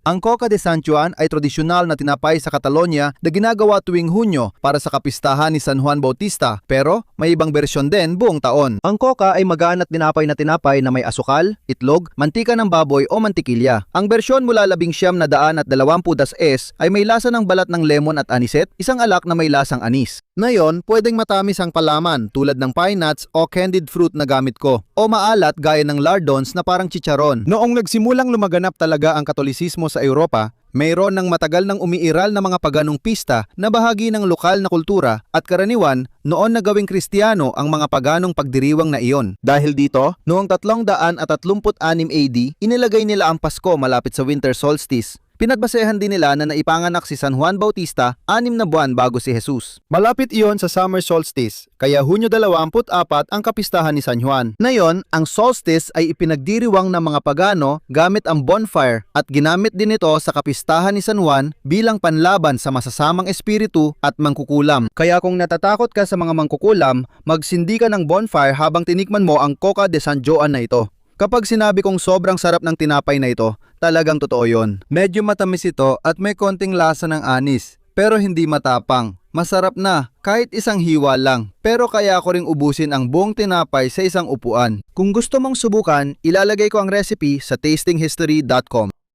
Ang Coca de San Juan ay tradisyonal na tinapay sa Catalonia na ginagawa tuwing Hunyo para sa kapistahan ni San Juan Bautista, pero may ibang bersyon din buong taon. Ang Coca ay magaan at tinapay na may asukal, itlog, mantika ng baboy o mantikilya. Ang bersyon mula 1920 es ay may lasa ng balat ng lemon at aniset, isang alak na may lasang anis. Ngayon, pwedeng matamis ang palaman tulad ng pine nuts o candied fruit na gamit ko, o maalat gaya ng lardons na parang chicharon. Noong nagsimulang lumaganap talaga ang Katolisismo sa Europa, mayroon ng matagal nang umiiral na mga paganong pista na bahagi ng lokal na kultura at karaniwan noon na gawing Kristiyano ang mga paganong pagdiriwang na iyon. Dahil dito, noong 336 AD, inilagay nila ang Pasko malapit sa winter solstice. Pinagbasehan din nila na naipanganak si San Juan Bautista 6 na buwan bago si Jesus. Malapit iyon sa summer solstice, kaya Hunyo 24 ang kapistahan ni San Juan. Ngayon, ang solstice ay ipinagdiriwang ng mga pagano gamit ang bonfire at ginamit din ito sa kapistahan ni San Juan bilang panlaban sa masasamang espiritu at mangkukulam. Kaya kung natatakot ka sa mga mangkukulam, magsindi ka ng bonfire habang tinikman mo ang Coca de San Juan na ito. Kapag sinabi kong sobrang sarap ng tinapay na ito, talagang totoo yon. Medyo matamis ito at may konting lasa ng anis, pero hindi matapang. Masarap na, kahit isang hiwa lang. Pero kaya ko ring ubusin ang buong tinapay sa isang upuan. Kung gusto mong subukan, ilalagay ko ang recipe sa tastinghistory.com.